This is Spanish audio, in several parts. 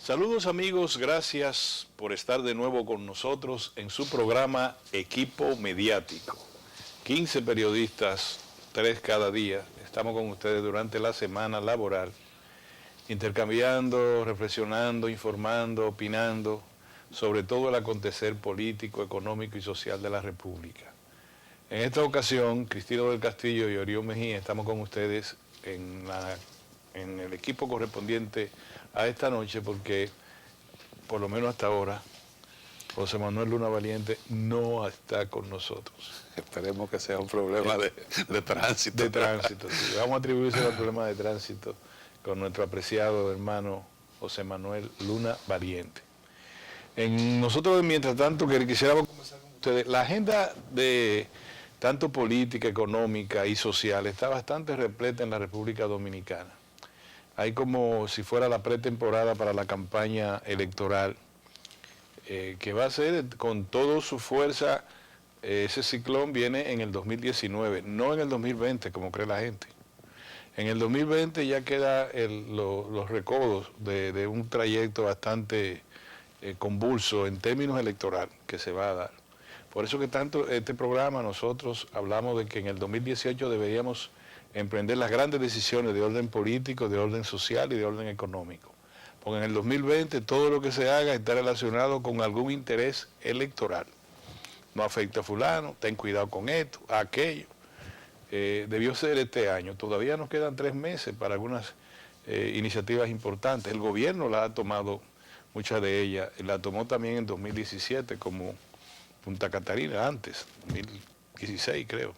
Saludos amigos, gracias por estar de nuevo con nosotros en su programa Equipo Mediático. 15 periodistas, 3 cada día, estamos con ustedes durante la semana laboral, intercambiando, reflexionando, informando, opinando sobre todo el acontecer político, económico y social de la República. En esta ocasión, Cristino del Castillo y Orión Mejía estamos con ustedes en el equipo correspondiente a esta noche porque, por lo menos hasta ahora, José Manuel Luna Valiente no está con nosotros. Esperemos que sea un problema de tránsito. De tránsito, sí. Vamos a atribuirse al problema de tránsito con nuestro apreciado hermano José Manuel Luna Valiente. Nosotros, mientras tanto, que quisiéramos conversar con ustedes, la agenda de tanto política, económica y social está bastante repleta en la República Dominicana. Hay como si fuera la pretemporada para la campaña electoral, que va a ser con toda su fuerza. Ese ciclón viene en el 2019, no en el 2020 como cree la gente. En el 2020 ya queda los recodos de un trayecto bastante convulso en términos electorales que se va a dar. Por eso que tanto este programa nosotros hablamos de que en el 2018 deberíamos emprender las grandes decisiones de orden político, de orden social y de orden económico. Porque en el 2020 todo lo que se haga está relacionado con algún interés electoral. No afecta a fulano, ten cuidado con esto, aquello. Debió ser este año. Todavía nos quedan 3 meses para algunas iniciativas importantes. El gobierno la ha tomado, muchas de ellas, la tomó también en 2017 como Punta Catalina, antes, 2016 creo.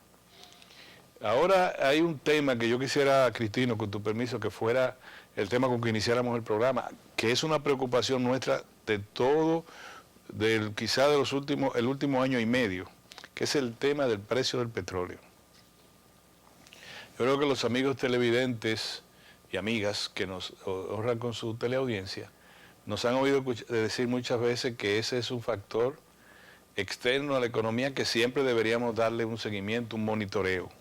Ahora hay un tema que yo quisiera, Cristino, con tu permiso, que fuera el tema con que iniciáramos el programa, que es una preocupación nuestra de todo, quizá de el último año y medio, que es el tema del precio del petróleo. Yo creo que los amigos televidentes y amigas que nos honran con su teleaudiencia, nos han oído decir muchas veces que ese es un factor externo a la economía que siempre deberíamos darle un seguimiento, un monitoreo.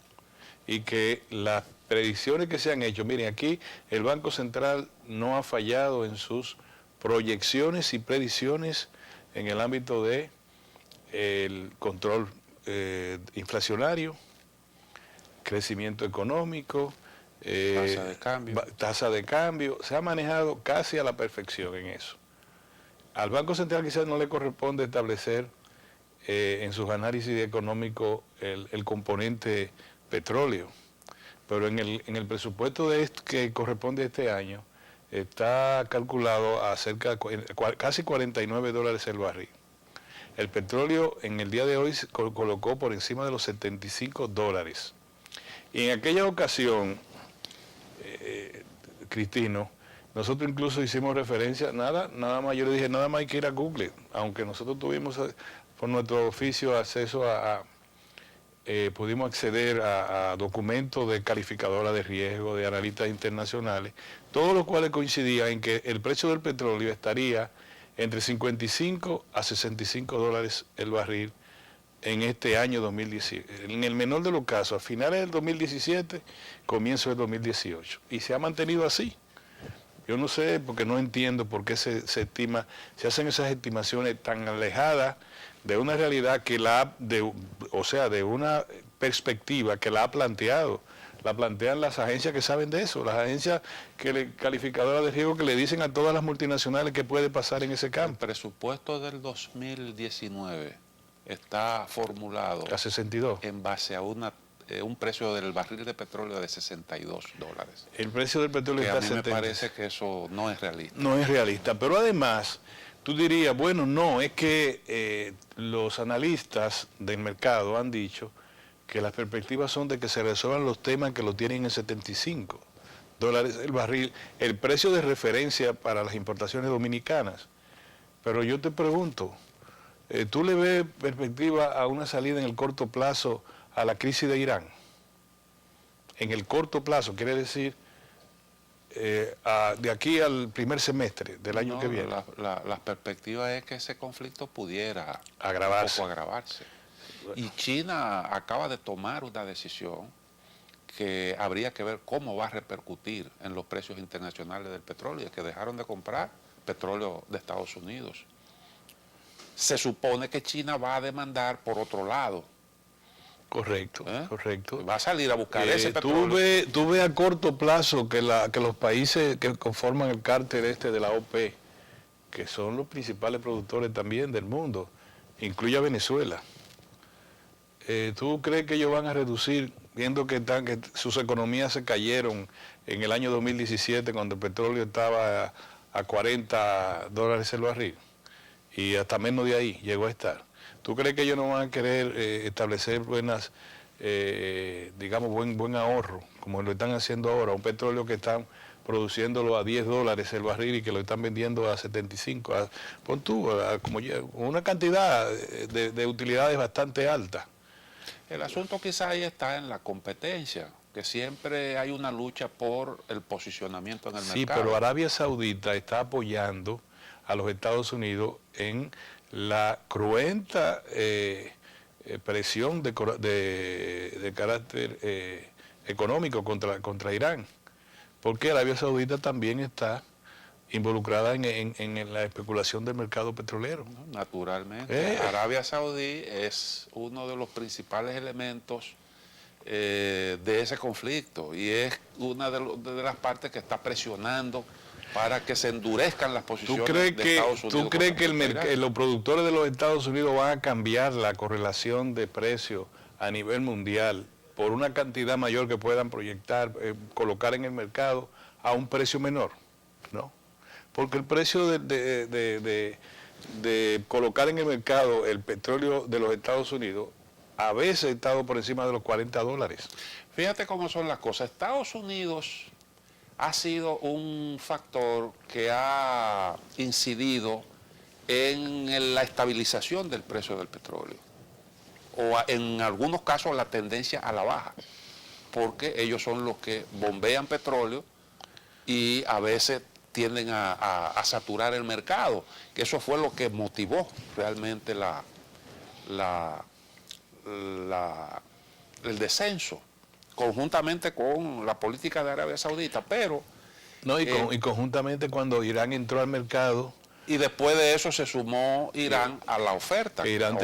Y que las predicciones que se han hecho, miren, aquí el Banco Central no ha fallado en sus proyecciones y predicciones en el ámbito de el control inflacionario, crecimiento económico, tasa de cambio, se ha manejado casi a la perfección en eso. Al Banco Central quizás no le corresponde establecer en sus análisis económicos el componente petróleo, pero en el presupuesto que corresponde a este año está calculado a casi $49 el barril. El petróleo en el día de hoy se colocó por encima de los $75. Y en aquella ocasión, Cristino, nosotros incluso hicimos referencia, nada más, yo le dije, nada más hay que ir a Google, aunque nosotros tuvimos por nuestro oficio acceso pudimos acceder a documentos de calificadora de riesgo, de analistas internacionales, todos los cuales coincidían en que el precio del petróleo estaría entre 55 a $65 el barril en este año 2017. En el menor de los casos, a finales del 2017, comienzo del 2018. Y se ha mantenido así. Yo no sé, porque no entiendo por qué se hacen esas estimaciones tan alejadas de una realidad de una perspectiva que la plantean las agencias que saben de eso, las agencias calificadoras de riesgo que le dicen a todas las multinacionales qué puede pasar en ese campo. El presupuesto del 2019 está formulado a 62 en base a un precio del barril de petróleo de $62. El precio del petróleo está a 70. Me parece que eso no es realista. No es realista, pero además tú dirías, bueno, no, es que los analistas del mercado han dicho que las perspectivas son de que se resuelvan los temas que lo tienen en $75 el barril, el precio de referencia para las importaciones dominicanas. Pero yo te pregunto, ¿tú le ves perspectiva a una salida en el corto plazo a la crisis de Irán? En el corto plazo, quiere decir de aquí al primer semestre del año que viene. La perspectiva es que ese conflicto pudiera agravarse. Y China acaba de tomar una decisión que habría que ver cómo va a repercutir en los precios internacionales del petróleo, que dejaron de comprar petróleo de Estados Unidos. Se supone que China va a demandar por otro lado. Correcto, correcto. Va a salir a buscar ese petróleo. Tú ves a corto plazo que los países que conforman el cártel este de la OPEP, que son los principales productores también del mundo, incluye a Venezuela. ¿Tú crees que ellos van a reducir, viendo que sus economías se cayeron en el año 2017 cuando el petróleo estaba a $40 el barril? Y hasta menos de ahí llegó a estar. ¿Tú crees que ellos no van a querer establecer buenas, digamos, buen ahorro, como lo están haciendo ahora? Un petróleo que están produciéndolo a $10 el barril y que lo están vendiendo a 75. Pon tú, como una cantidad de utilidades bastante alta. El asunto quizá ahí está en la competencia, que siempre hay una lucha por el posicionamiento en el mercado. Sí, pero Arabia Saudita está apoyando a los Estados Unidos en la cruenta presión de carácter económico contra Irán, porque Arabia Saudita también está involucrada en la especulación del mercado petrolero. Naturalmente. Arabia Saudí es uno de los principales elementos de ese conflicto y es una de las partes que está presionando para que se endurezcan las posiciones de Estados Unidos. ¿Tú crees que los productores de los Estados Unidos van a cambiar la correlación de precios a nivel mundial por una cantidad mayor que puedan proyectar, colocar en el mercado a un precio menor? No. Porque el precio de colocar en el mercado el petróleo de los Estados Unidos a veces ha estado por encima de los $40. Fíjate cómo son las cosas. Estados Unidos ha sido un factor que ha incidido en la estabilización del precio del petróleo, o en algunos casos la tendencia a la baja, porque ellos son los que bombean petróleo y a veces tienden a saturar el mercado, que eso fue lo que motivó realmente el descenso, conjuntamente con la política de Arabia Saudita, pero... No, y conjuntamente cuando Irán entró al mercado... Y después de eso se sumó Irán a la oferta. Irán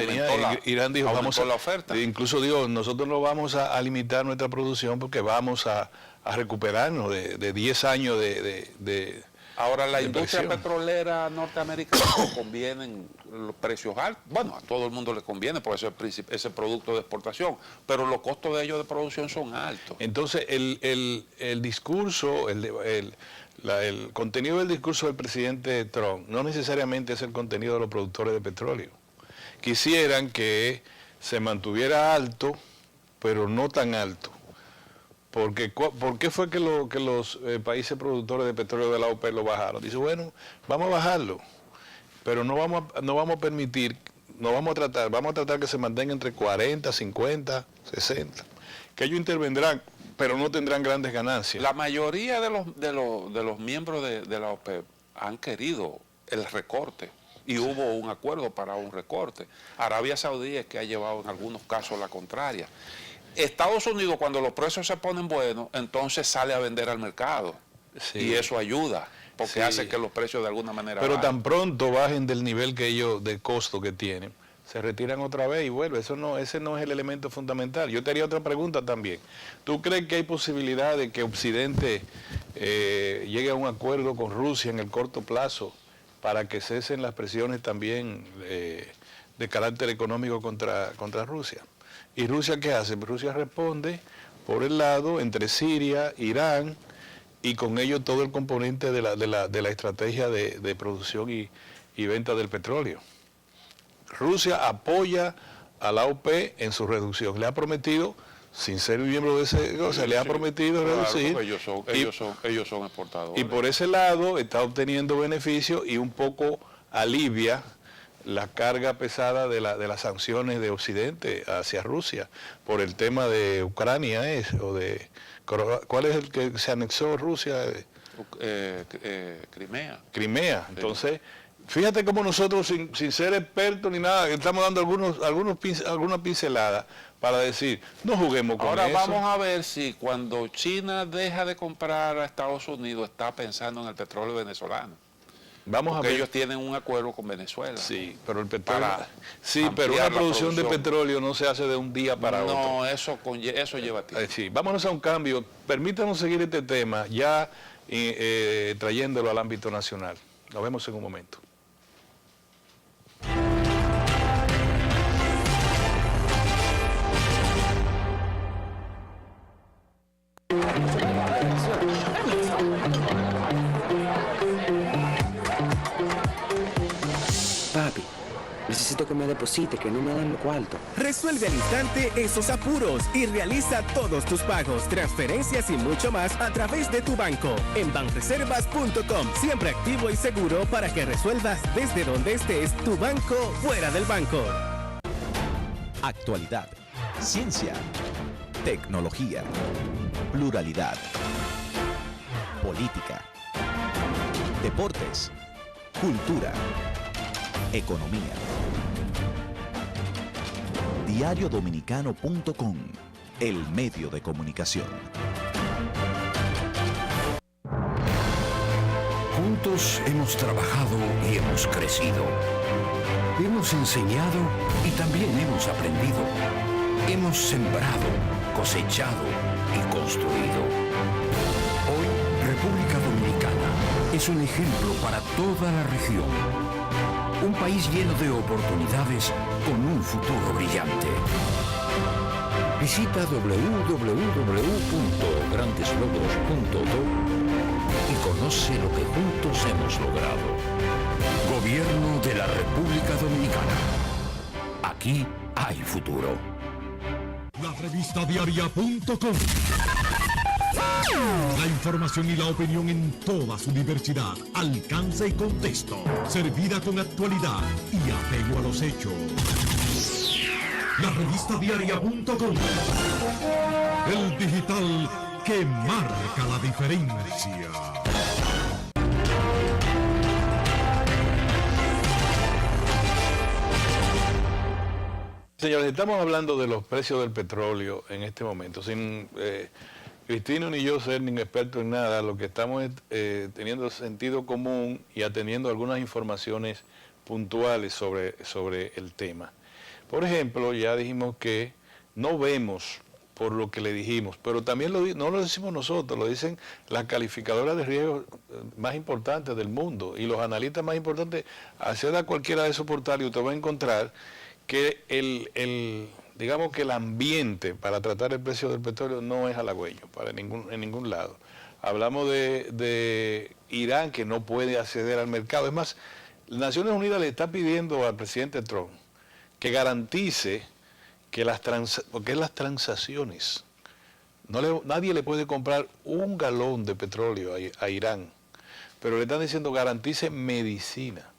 dijo, vamos a la oferta. Incluso dijo, nosotros no vamos a limitar nuestra producción porque vamos a recuperarnos de 10 años de Ahora, la industria petrolera norteamericana le convienen los precios altos. Bueno, a todo el mundo le conviene por ese producto de exportación, pero los costos de ellos de producción son altos. Entonces, el discurso, el contenido del discurso del presidente Trump no necesariamente es el contenido de los productores de petróleo. Quisieran que se mantuviera alto, pero no tan alto. ¿Por qué fue que los países productores de petróleo de la OPEP lo bajaron? Dice, bueno, vamos a bajarlo, pero no vamos a permitir, vamos a tratar que se mantenga entre 40, 50, 60, que ellos intervendrán, pero no tendrán grandes ganancias. La mayoría de los miembros de la OPEP han querido el recorte y hubo un acuerdo para un recorte. Arabia Saudí es que ha llevado en algunos casos la contraria. Estados Unidos, cuando los precios se ponen buenos, entonces sale a vender al mercado. Sí. Y eso ayuda, porque hace que los precios de alguna manera Pero bajen. Tan pronto bajen del nivel que ellos, de costo que tienen, se retiran otra vez y vuelve. Ese no es el elemento fundamental. Yo te haría otra pregunta también. ¿Tú crees que hay posibilidad de que Occidente llegue a un acuerdo con Rusia en el corto plazo para que cesen las presiones también de carácter económico contra Rusia? ¿Y Rusia qué hace? Rusia responde por el lado entre Siria, Irán y con ello todo el componente de la estrategia de producción y venta del petróleo. Rusia apoya a la OPEP en su reducción. Le ha prometido, sin ser miembro de ese, o sea, le ha prometido reducir. Ellos son exportadores. Y por ese lado está obteniendo beneficios y un poco alivia la carga pesada de las sanciones de Occidente hacia Rusia por el tema de Ucrania ¿cuál es el que se anexó Rusia? Crimea. Crimea. Entonces, fíjate cómo nosotros sin ser expertos ni nada, estamos dando algunas pinceladas para decir, no juguemos con eso. Ahora vamos a ver si cuando China deja de comprar a Estados Unidos está pensando en el petróleo venezolano. Vamos a porque ver. ellos tienen un acuerdo con Venezuela. Sí, pero el petróleo. Para Sí, pero ampliar una la producción de producción. petróleo no se hace de un día para otro. No, eso lleva tiempo. Sí, vámonos a un cambio. Permítanos seguir este tema ya trayéndolo al ámbito nacional. Nos vemos en un momento. Papi, necesito que me deposite, que no me dan los cuartos. Resuelve al instante esos apuros y realiza todos tus pagos, transferencias y mucho más a través de tu banco en banreservas.com. Siempre activo y seguro para que resuelvas desde donde estés tu banco fuera del banco. Actualidad, ciencia, tecnología, pluralidad, política, deportes, cultura, economía. Diariodominicano.com, el medio de comunicación. Juntos hemos trabajado y hemos crecido. Hemos enseñado y también hemos aprendido. Hemos sembrado, cosechado y construido. Hoy, República Dominicana es un ejemplo para toda la región. Un país lleno de oportunidades con un futuro brillante. Visita www.grandeslogros.do y conoce lo que juntos hemos logrado. Gobierno de la República Dominicana. Aquí hay futuro. La revista diaria.com. La información y la opinión en toda su diversidad, alcance y contexto, servida con actualidad y apego a los hechos. La revista diaria.com. El digital que marca la diferencia. Señores, estamos hablando de los precios del petróleo en este momento. Sin Cristino ni yo ser ni expertos en nada, lo que estamos es teniendo sentido común y atendiendo algunas informaciones puntuales sobre el tema. Por ejemplo, ya dijimos que no vemos por lo que le dijimos, pero también no lo decimos nosotros, lo dicen las calificadoras de riesgo más importantes del mundo y los analistas más importantes. Acceda a cualquiera de esos portales y usted va a encontrar que digamos que el ambiente para tratar el precio del petróleo no es halagüeño en ningún lado. Hablamos de Irán, que no puede acceder al mercado. Es más, Naciones Unidas le está pidiendo al presidente Trump que garantice que porque es las transacciones. Nadie le puede comprar un galón de petróleo a Irán, pero le están diciendo garantice medicina,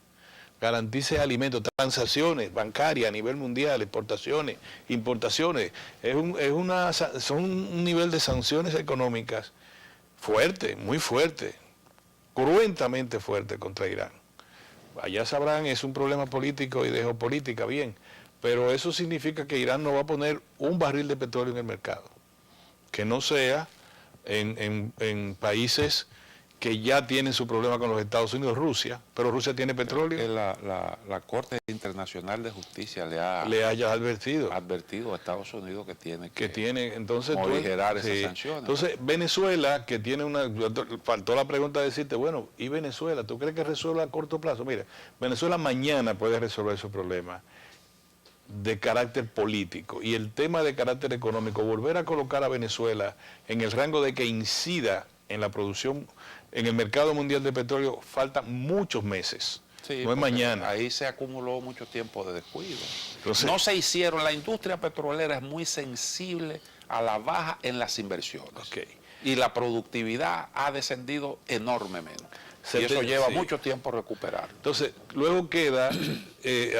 garantice alimentos, transacciones bancarias a nivel mundial, exportaciones, importaciones. Son un nivel de sanciones económicas fuerte, muy fuerte, cruentamente fuerte contra Irán. Allá sabrán, es un problema político y de geopolítica, bien, pero eso significa que Irán no va a poner un barril de petróleo en el mercado, que no sea en países que ya tienen su problema con los Estados Unidos, Rusia, pero Rusia tiene petróleo. La Corte Internacional de Justicia le haya advertido a Estados Unidos que tiene entonces morigerar esas sí. sanciones. Entonces, Venezuela, que tiene faltó la pregunta de decirte, bueno, ¿y Venezuela? ¿Tú crees que resuelva a corto plazo? Mira, Venezuela mañana puede resolver esos problemas de carácter político y el tema de carácter económico, volver a colocar a Venezuela en el rango de que incida en la producción, en el mercado mundial de petróleo, faltan muchos meses. Sí, no es mañana. Ahí se acumuló mucho tiempo de descuido. Entonces, no se hicieron, la industria petrolera es muy sensible a la baja en las inversiones. Okay. Y la productividad ha descendido enormemente. Y eso lleva mucho tiempo recuperar. Entonces, luego queda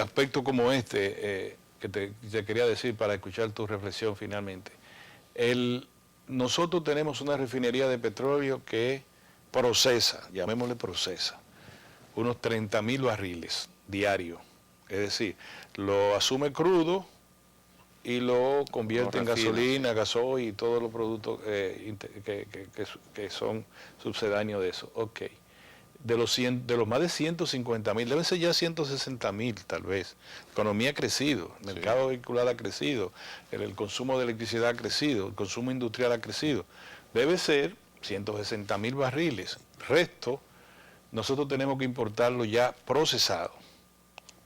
aspectos como este, que te quería decir para escuchar tu reflexión finalmente. Nosotros tenemos una refinería de petróleo que procesa, llamémosle procesa, unos 30.000 barriles diarios. Es decir, lo asume crudo y lo convierte en gasolina, gasoil y todos los productos que son sucedáneos de eso. Ok. de los más de 150.000, deben ser ya 160.000 tal vez. La economía ha crecido, el mercado vehicular ha crecido, el consumo de electricidad ha crecido, el consumo industrial ha crecido. Debe ser 160.000 barriles. Resto, nosotros tenemos que importarlo ya procesado.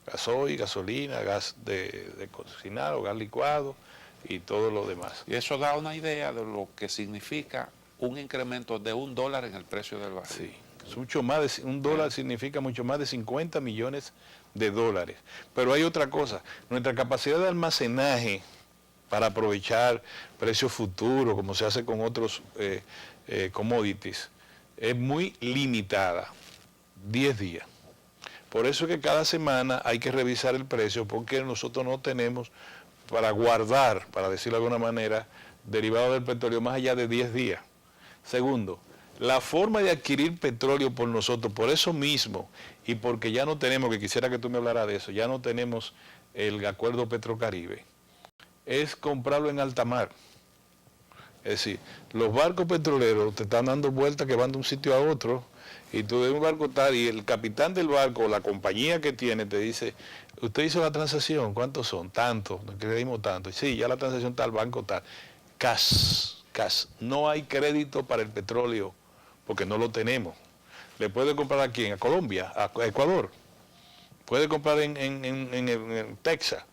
Gasoil, gasolina, gas de cocinar o gas licuado y todo lo demás. Y eso da una idea de lo que significa un incremento de $1 en el precio del barril. Sí, es mucho más de, $1 significa mucho más de 50 millones de dólares. Pero hay otra cosa, nuestra capacidad de almacenaje para aprovechar precios futuros, como se hace con otros commodities, es muy limitada, 10 días. Por eso es que cada semana hay que revisar el precio, porque nosotros no tenemos para guardar, para decirlo de alguna manera, derivados del petróleo más allá de 10 días. Segundo, la forma de adquirir petróleo por nosotros, por eso mismo, y porque ya no tenemos, que quisiera que tú me hablaras de eso, ya no tenemos el acuerdo Petrocaribe, es comprarlo en alta mar. Es decir, los barcos petroleros te están dando vueltas que van de un sitio a otro, y tú ves un barco tal, y el capitán del barco, la compañía que tiene, te dice, usted hizo la transacción, ¿cuántos son? Tanto, nos creímos tanto. Y sí, ya la transacción tal, banco tal. Cash. No hay crédito para el petróleo, porque no lo tenemos. ¿Le puede comprar a quién? A Colombia, a Ecuador. Puede comprar en Texas.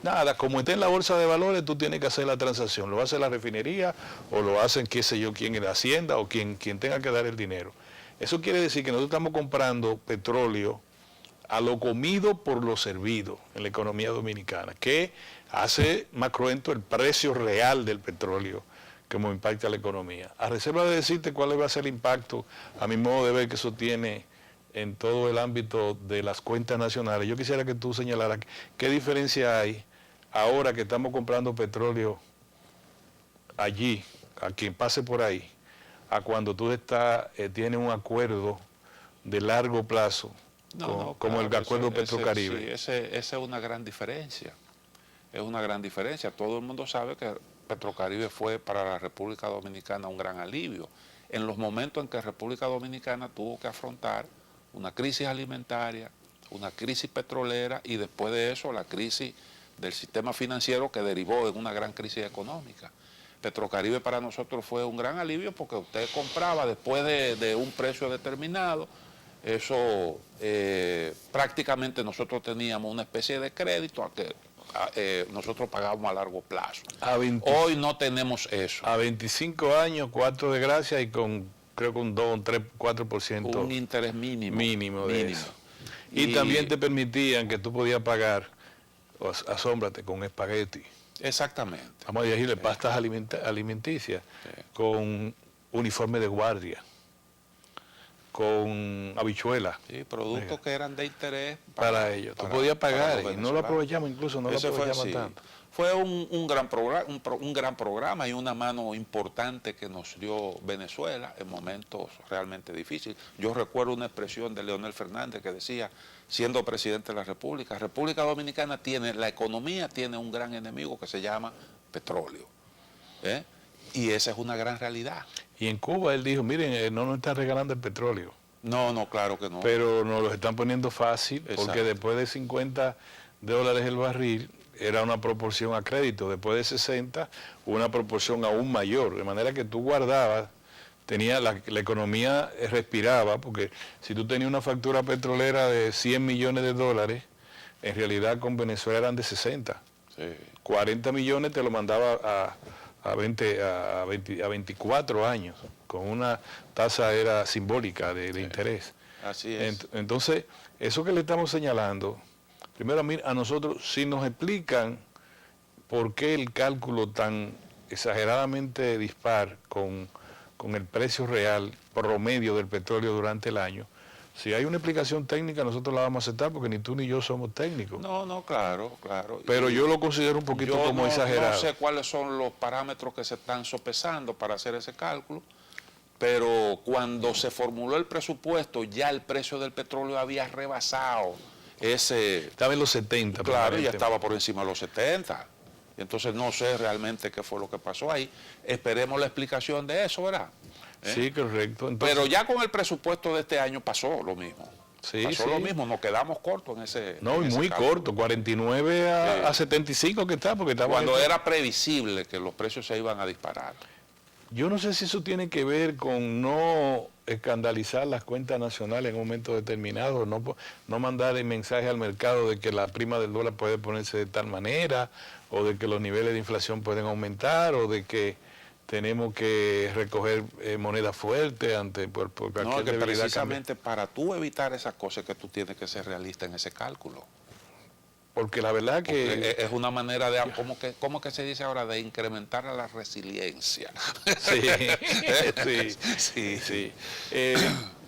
Nada, como está en la bolsa de valores, tú tienes que hacer la transacción. Lo hace la refinería o lo hacen, qué sé yo, quien en la hacienda o quien tenga que dar el dinero. Eso quiere decir que nosotros estamos comprando petróleo a lo comido por lo servido en la economía dominicana, que hace más cruento el precio real del petróleo como impacta la economía. A reserva de decirte cuál va a ser el impacto, a mi modo de ver, que eso tiene en todo el ámbito de las cuentas nacionales, yo quisiera que tú señalaras qué diferencia hay ahora que estamos comprando petróleo allí, a quien pase por ahí, a cuando tú tienes un acuerdo de largo plazo, como el acuerdo Petrocaribe. Esa es una gran diferencia. Es una gran diferencia. Todo el mundo sabe que Petrocaribe fue para la República Dominicana un gran alivio. En los momentos en que República Dominicana tuvo que afrontar una crisis alimentaria, una crisis petrolera y después de eso la crisis del sistema financiero que derivó en una gran crisis económica. Petrocaribe para nosotros fue un gran alivio porque usted compraba después de un precio determinado. Eso prácticamente nosotros teníamos una especie de crédito a que nosotros pagábamos a largo plazo. Hoy no tenemos eso. A 25 años, 4 de gracia y creo que un 2, un 3, 4%. Un interés mínimo. Mínimo de eso. Y también te permitían que tú podías pagar, asómbrate, con espagueti. Exactamente. Vamos a decirle pastas alimenticias, con uniforme de guardia, con habichuelas. Sí, productos que eran de interés para ellos. Tú podías pagar y no lo aprovechamos, incluso no lo aprovechamos tanto. Fue un gran programa y una mano importante que nos dio Venezuela en momentos realmente difíciles. Yo recuerdo una expresión de Leonel Fernández que decía, siendo presidente de la República Dominicana la economía tiene un gran enemigo que se llama petróleo. Y esa es una gran realidad. Y en Cuba él dijo, miren, no nos están regalando el petróleo. No, claro que no. Pero nos lo están poniendo fácil, porque después de $50 el barril, era una proporción a crédito. Después de 60, una proporción aún mayor. De manera que tú guardabas, la economía respiraba, porque si tú tenías una factura petrolera de $100 millones, en realidad con Venezuela eran de 60. Sí. 40 millones te lo mandaba a 24 años, con una tasa era simbólica de interés. Así es. Entonces, eso que le estamos señalando, primero a nosotros, si nos explican por qué el cálculo tan exageradamente dispar con el precio real promedio del petróleo durante el año, si hay una explicación técnica, nosotros la vamos a aceptar porque ni tú ni yo somos técnicos. No, claro. Pero yo lo considero un poquito como exagerado. No sé cuáles son los parámetros que se están sopesando para hacer ese cálculo, pero cuando se formuló el presupuesto, ya el precio del petróleo había rebasado ese... Estaba en los 70. Claro, ya estaba por encima de los 70. Entonces no sé realmente qué fue lo que pasó ahí. Esperemos la explicación de eso, ¿verdad? Sí, correcto. Entonces, Pero ya con el presupuesto de este año pasó lo mismo. sí, Pasó sí. lo mismo, nos quedamos cortos en ese. No, en y ese muy cálculo. corto, 49 a, Sí. a 75 que está, porque estaba Cuando era previsible que los precios se iban a disparar. Yo no sé si eso tiene que ver con no escandalizar las cuentas nacionales en un momento determinado, no mandar el mensaje al mercado de que la prima del dólar puede ponerse de tal manera, o de que los niveles de inflación pueden aumentar, o de que tenemos que recoger moneda fuerte por cualquier No, que debilidad cambiaria. precisamente para tú evitar esas cosas que tú tienes que ser realista en ese cálculo. Porque la verdad que... Porque es una manera de, ¿cómo que se dice ahora? De incrementar la resiliencia. Sí, sí.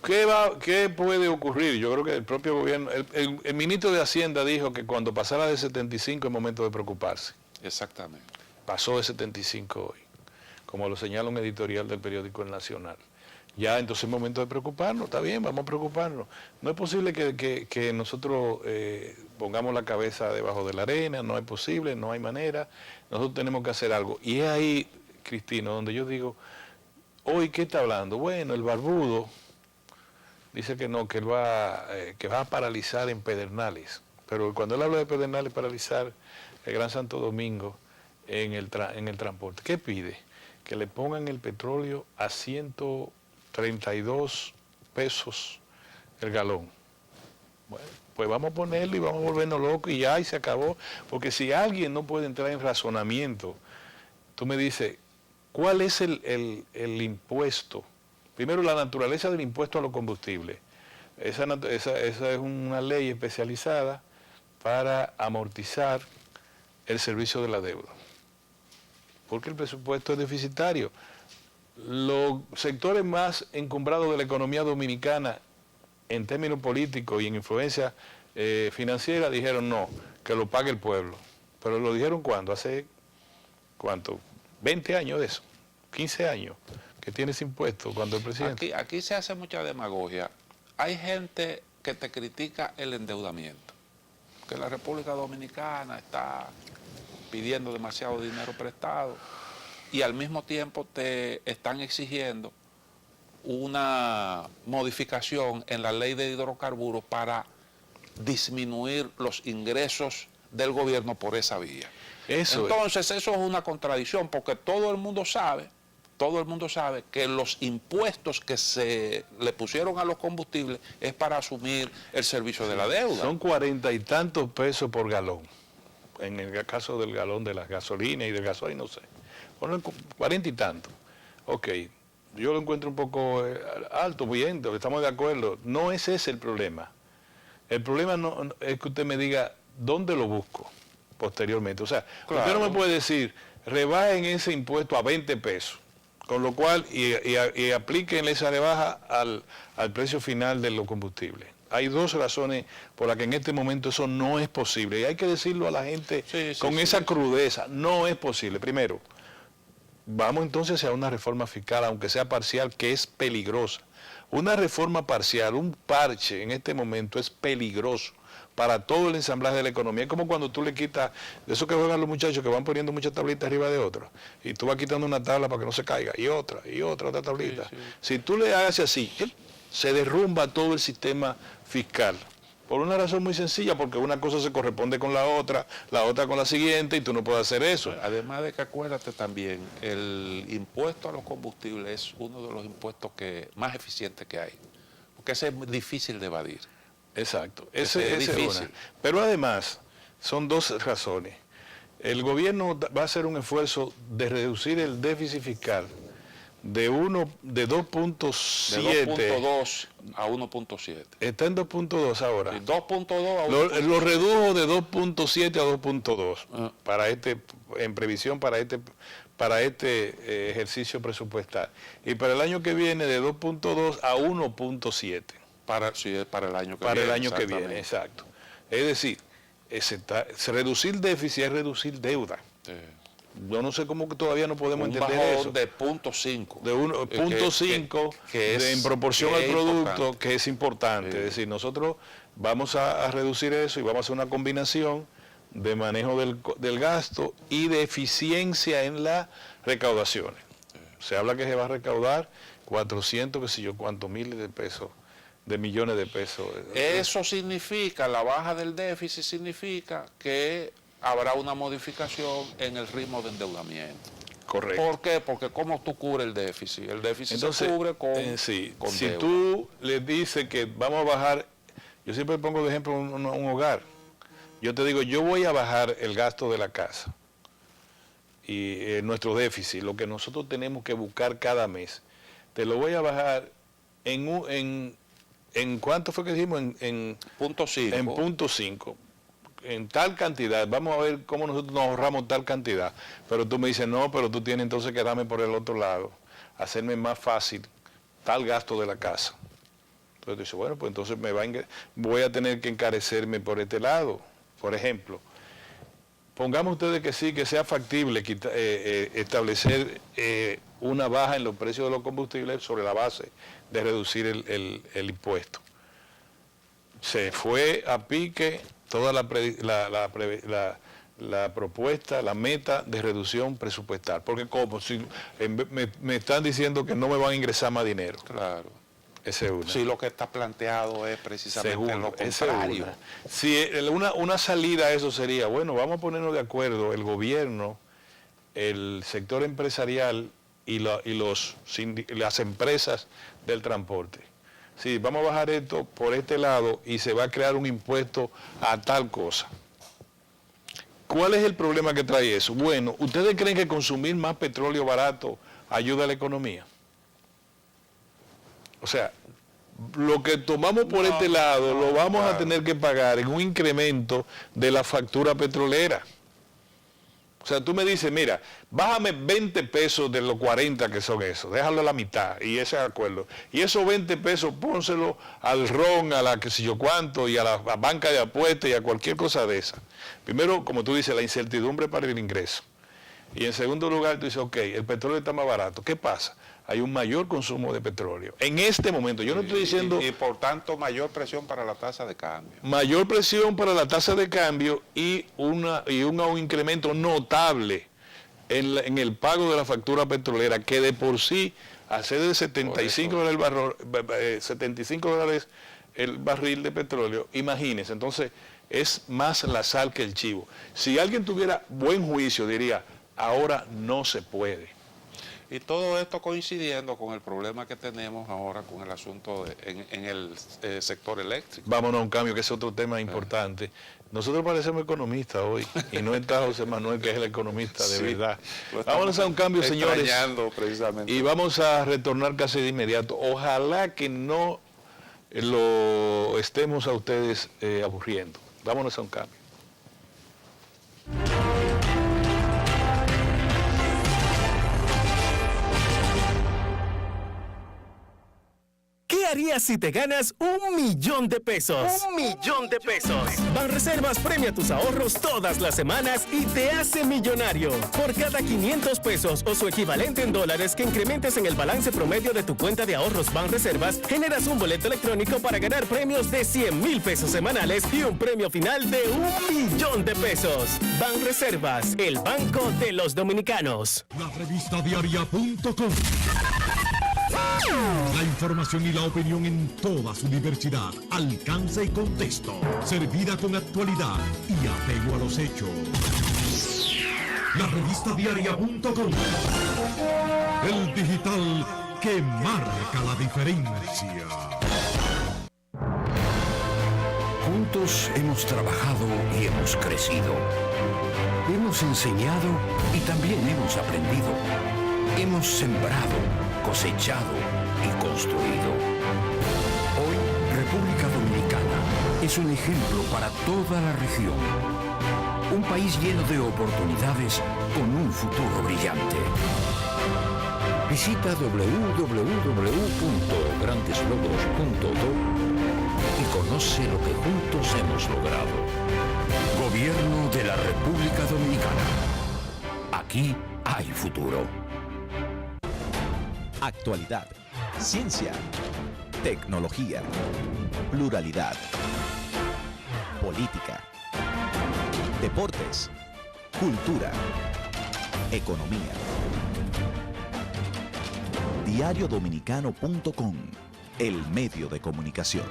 ¿Qué puede ocurrir? Yo creo que el propio gobierno, el ministro de Hacienda dijo que cuando pasara de 75 es momento de preocuparse. Exactamente. Pasó de 75 hoy, como lo señala un editorial del periódico El Nacional. Ya entonces es momento de preocuparnos, está bien, vamos a preocuparnos. No es posible que nosotros pongamos la cabeza debajo de la arena, no es posible, no hay manera, nosotros tenemos que hacer algo. Y es ahí, Cristino, donde yo digo, hoy, ¿qué está hablando? Bueno, el barbudo dice que no, que él va a paralizar en Pedernales, pero cuando él habla de Pedernales, paralizar el Gran Santo Domingo en el transporte. ¿Qué pide? Que le pongan el petróleo a 132 pesos el galón. Bueno, pues vamos a ponerlo y vamos a volvernos locos y ya, y se acabó. Porque si alguien no puede entrar en razonamiento, tú me dices, ¿cuál es el impuesto? Primero, la naturaleza del impuesto a los combustibles. Esa es una ley especializada para amortizar el servicio de la deuda. Porque el presupuesto es deficitario. Los sectores más encumbrados de la economía dominicana en términos políticos y en influencia financiera dijeron no, que lo pague el pueblo. Pero lo dijeron ¿cuándo? Hace, ¿cuánto? 20 años de eso, 15 años que tiene ese impuesto cuando el presidente... Aquí se hace mucha demagogia. Hay gente que te critica el endeudamiento, que la República Dominicana está pidiendo demasiado dinero prestado y al mismo tiempo te están exigiendo una modificación en la ley de hidrocarburos para disminuir los ingresos del gobierno por esa vía. Entonces eso es una contradicción porque todo el mundo sabe que los impuestos que se le pusieron a los combustibles es para asumir el servicio de la deuda. Son 40 y tantos pesos por galón. En el caso del galón de las gasolinas y del gasoil, no sé. Bueno, 40 y tantos. Ok, yo lo encuentro un poco alto, bien, estamos de acuerdo. No es ese el problema. El problema no es que usted me diga dónde lo busco posteriormente. O sea, claro, usted no me puede decir, rebajen ese impuesto a 20 pesos. Con lo cual, y apliquen esa rebaja al precio final de los combustibles. Hay dos razones por las que en este momento eso no es posible. Y hay que decirlo a la gente con esa crudeza. No es posible. Primero, vamos entonces a una reforma fiscal, aunque sea parcial, que es peligrosa. Una reforma parcial, un parche en este momento es peligroso para todo el ensamblaje de la economía. Es como cuando tú le quitas, de eso que juegan los muchachos que van poniendo muchas tablitas arriba de otras, y tú vas quitando una tabla para que no se caiga, y otra tablita. Si tú le hagas así, se derrumba todo el sistema fiscal. Por una razón muy sencilla, porque una cosa se corresponde con la otra con la siguiente, y tú no puedes hacer eso. Además de que acuérdate también, el impuesto a los combustibles es uno de los impuestos más eficientes que hay, porque ese es difícil de evadir. Exacto, ese es difícil. Pero además, son dos razones. El gobierno va a hacer un esfuerzo de reducir el déficit fiscal de 2.7. De 2.2 a 1.7. Está en 2.2 ahora. 2.2 a 1.7. Lo redujo de 2.7 a 2.2 para en previsión para este ejercicio presupuestal. Y para el año que viene de 2.2 a 1.7. Para el año que viene. Para el año que viene, exacto. Es decir, reducir déficit es reducir deuda. Sí. Yo no sé cómo que todavía no podemos entender eso. De 0.5. De 1.5 en proporción al producto, que es importante. Sí. Es decir, nosotros vamos a reducir eso y vamos a hacer una combinación de manejo del gasto y de eficiencia en las recaudaciones. Sí. Se habla que se va a recaudar 400, qué sé yo, cuántos miles de pesos, de millones de pesos. Eso significa, la baja del déficit significa que habrá una modificación en el ritmo de endeudamiento. Correcto. ¿Por qué? Porque ¿cómo tú cubres el déficit? El déficit Entonces, se cubre con si deuda. tú le dices que vamos a bajar, yo siempre pongo de ejemplo un hogar. Yo te digo, yo voy a bajar el gasto de la casa y nuestro déficit, lo que nosotros tenemos que buscar cada mes, te lo voy a bajar en ¿cuánto fue que dijimos? En punto 5. En punto 5. En tal cantidad, vamos a ver cómo nosotros nos ahorramos tal cantidad. Pero tú me dices, no, pero tú tienes entonces que darme por el otro lado, hacerme más fácil tal gasto de la casa. Entonces tú dices, bueno, pues entonces voy a tener que encarecerme por este lado. Por ejemplo, pongamos ustedes que sí, que sea factible establecer una baja en los precios de los combustibles sobre la base de reducir el impuesto. Se fue a pique toda la propuesta, la meta de reducción presupuestal, porque como si me están diciendo que no me van a ingresar más dinero. Claro. Ese es una. Sí, lo que está planteado es precisamente Seguro, lo contrario. Si una salida a eso sería, bueno, vamos a ponernos de acuerdo, el gobierno, el sector empresarial y las empresas del transporte. Sí, vamos a bajar esto por este lado y se va a crear un impuesto a tal cosa. ¿Cuál es el problema que trae eso? Bueno, ¿ustedes creen que consumir más petróleo barato ayuda a la economía? O sea, lo que tomamos por este lado lo vamos a tener que pagar en un incremento de la factura petrolera. O sea, tú me dices, mira, bájame 20 pesos de los 40 que son esos, déjalo a la mitad, y ese es el acuerdo. Y esos 20 pesos pónselo al ron, a la que sé yo cuánto, y a la banca de apuestas y a cualquier cosa de esa. Primero, como tú dices, la incertidumbre para el ingreso. Y en segundo lugar, tú dices, ok, el petróleo está más barato. ¿Qué pasa? Hay un mayor consumo de petróleo. En este momento, yo no estoy diciendo... Y por tanto, mayor presión para la tasa de cambio. Mayor presión para la tasa de cambio y un incremento notable en el pago de la factura petrolera, que de por sí, al ser de $75 el barril de petróleo, imagínense, entonces es más la sal que el chivo. Si alguien tuviera buen juicio, diría, ahora no se puede. Y todo esto coincidiendo con el problema que tenemos ahora con el asunto en el sector eléctrico. Vámonos a un cambio, que es otro tema importante. Nosotros parecemos economistas hoy, y no está José Manuel, que es el economista de verdad. Vámonos a un cambio, señores, precisamente. y vamos a retornar casi de inmediato. Ojalá que no lo estemos a ustedes aburriendo. Vámonos a un cambio. ¿Qué harías si te ganas $1.000.000 de pesos? ¡1.000.000 de pesos! Banreservas premia tus ahorros todas las semanas y te hace millonario. Por cada 500 pesos o su equivalente en dólares que incrementes en el balance promedio de tu cuenta de ahorros Banreservas, generas un boleto electrónico para ganar premios de 100.000 pesos semanales y un premio final de $1.000.000 de pesos. Banreservas, el banco de los dominicanos. La revista diaria.com. La información y la opinión en toda su diversidad, alcance y contexto, servida con actualidad y apego a los hechos. La revista diaria.com, el digital que marca la diferencia. Juntos hemos trabajado y hemos crecido. Hemos enseñado y también hemos aprendido. Hemos sembrado, cosechado y construido. Hoy, República Dominicana es un ejemplo para toda la región. Un país lleno de oportunidades con un futuro brillante. Visita www.grandeslogros.do y conoce lo que juntos hemos logrado. Gobierno de la República Dominicana. Aquí hay futuro. Actualidad, ciencia, tecnología, pluralidad, política, deportes, cultura, economía. Diariodominicano.com, el medio de comunicación.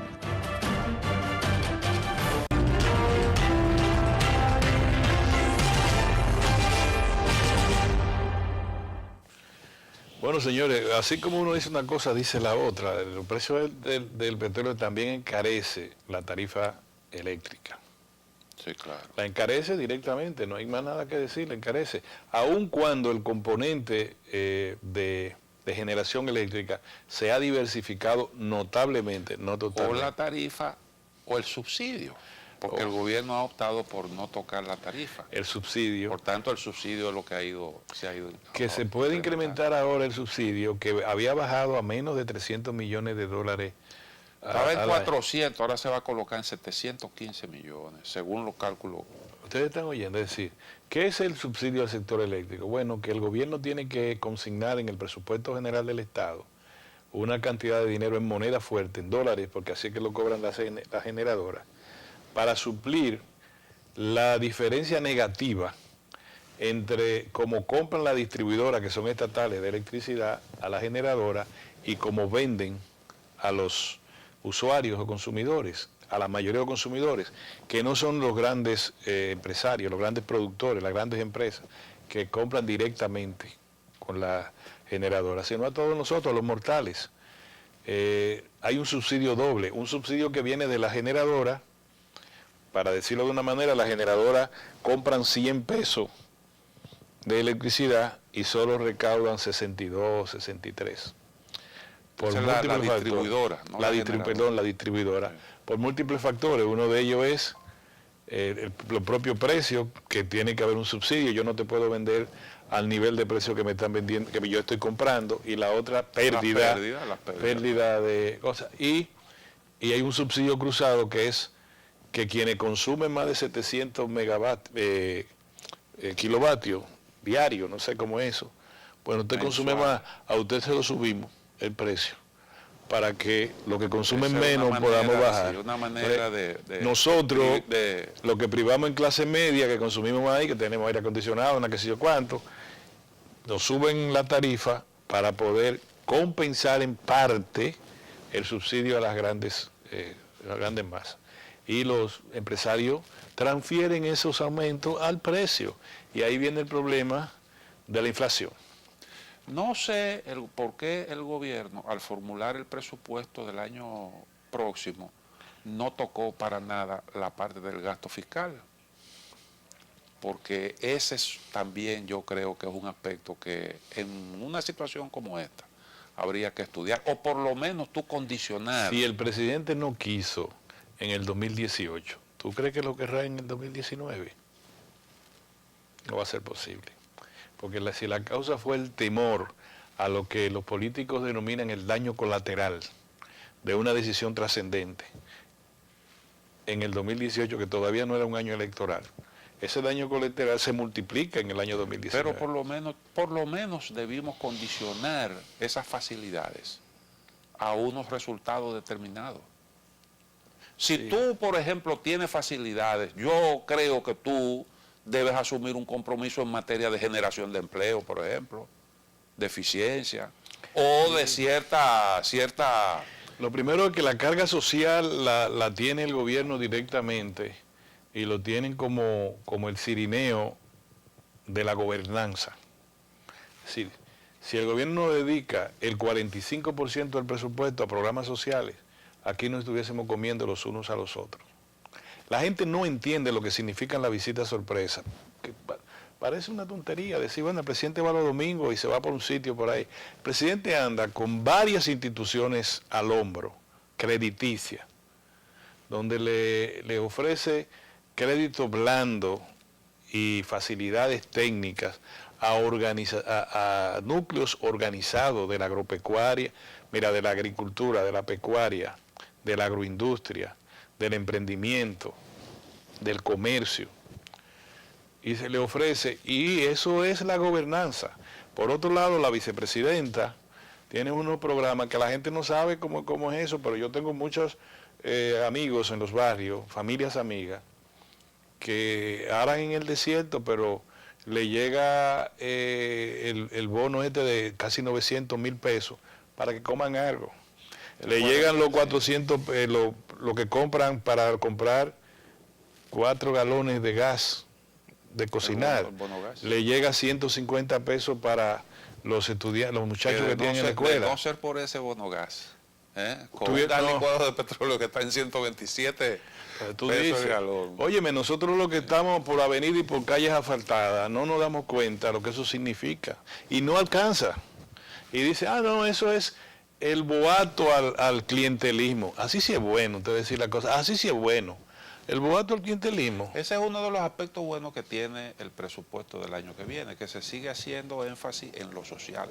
Bueno, señores, así como uno dice una cosa, dice la otra. El precio del petróleo también encarece la tarifa eléctrica. Sí, claro. La encarece directamente, no hay más nada que decir, la encarece. Aun cuando el componente de generación eléctrica se ha diversificado notablemente, no O totalmente. la tarifa o el subsidio, porque el gobierno ha optado por no tocar la tarifa. El subsidio. Por tanto, el subsidio es lo que se ha ido. Que se puede incrementar ahora el subsidio, que había bajado a menos de 300 millones de dólares. Estaba en 400, ahora se va a colocar en 715 millones, según los cálculos. Ustedes están oyendo, es decir, ¿qué es el subsidio al sector eléctrico? Bueno, que el gobierno tiene que consignar en el presupuesto general del Estado una cantidad de dinero en moneda fuerte, en dólares, porque así es que lo cobran las generadoras, para suplir la diferencia negativa entre cómo compran la distribuidora, que son estatales de electricidad, a la generadora, y cómo venden a los usuarios o consumidores, a la mayoría de los consumidores, que no son los grandes empresarios, los grandes productores, las grandes empresas, que compran directamente con la generadora, sino a todos nosotros, los mortales. Hay un subsidio doble, un subsidio que viene de la generadora. Para decirlo de una manera, la generadora compran 100 pesos de electricidad y solo recaudan 62, 63. Por la distribuidora, no la distribuidora. Sí. Por múltiples factores. Uno de ellos es los propios precios, que tiene que haber un subsidio. Yo no te puedo vender al nivel de precio que me están vendiendo, que yo estoy comprando. Y la otra, pérdida de cosas. Y hay un subsidio cruzado que es que quienes consumen más de 700 kilovatios diarios, no sé cómo es eso, bueno, usted consume más, a usted se lo subimos el precio, para que lo que consumen menos podamos bajar. Sí, una manera nosotros, lo que privamos en clase media, que consumimos ahí, que tenemos aire acondicionado, una qué sé yo cuánto, nos suben la tarifa para poder compensar en parte el subsidio a las grandes masas. Y los empresarios transfieren esos aumentos al precio. Y ahí viene el problema de la inflación. No sé por qué el gobierno, al formular el presupuesto del año próximo, no tocó para nada la parte del gasto fiscal. Porque ese es también, yo creo que es un aspecto que en una situación como esta habría que estudiar, o por lo menos tú condicionar. Si el presidente no quiso en el 2018, ¿tú crees que lo querrá en el 2019? No va a ser posible. Porque si la causa fue el temor a lo que los políticos denominan el daño colateral de una decisión trascendente en el 2018, que todavía no era un año electoral, ese daño colateral se multiplica en el año 2019. Pero por lo menos debimos condicionar esas facilidades a unos resultados determinados. Si tú, por ejemplo, tienes facilidades, yo creo que tú debes asumir un compromiso en materia de generación de empleo, por ejemplo, de eficiencia, o de cierta... Lo primero es que la carga social la tiene el gobierno directamente y lo tienen como el cirineo de la gobernanza. Es decir, si el gobierno dedica el 45% del presupuesto a programas sociales, aquí no estuviésemos comiendo los unos a los otros. La gente no entiende lo que significan las visitas sorpresa. Que parece una tontería decir, bueno, el presidente va los domingos y se va por un sitio por ahí. El presidente anda con varias instituciones al hombro, crediticias, donde le ofrece crédito blando y facilidades técnicas a núcleos organizados de la agropecuaria, de la agricultura, de la pecuaria, de la agroindustria, del emprendimiento, del comercio, y se le ofrece, y eso es la gobernanza. Por otro lado, la vicepresidenta tiene unos programas que la gente no sabe cómo es eso, pero yo tengo muchos amigos en los barrios, familias amigas, que aran en el desierto, pero le llega el bono este de casi 900,000 pesos para que coman algo. Le llegan los 400, lo que compran para comprar 4 galones de gas de cocinar. El bono gas. Le llega 150 pesos para los estudiantes, los muchachos que tienen en la escuela. No ser por ese bono gas. Con Tú un gas no. licuado de petróleo que está en 127 Tú pesos dices, el galón. óyeme, nosotros los que estamos por avenida y por calles asfaltadas, no nos damos cuenta de lo que eso significa. Y no alcanza. Y dice, no, eso es el boato al clientelismo. Así sí es bueno, te voy a decir la cosa, así sí es bueno. El boato al clientelismo. Ese es uno de los aspectos buenos que tiene el presupuesto del año que viene, que se sigue haciendo énfasis en lo social.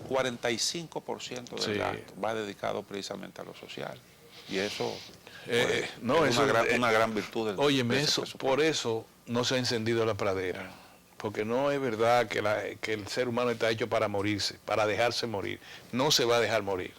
45% del gasto va dedicado precisamente a lo social. Y eso, es una gran virtud del Óyeme, de ese eso, presupuesto. por eso no se ha encendido la pradera. Porque no es verdad que el ser humano está hecho para morirse, para dejarse morir. No se va a dejar morir.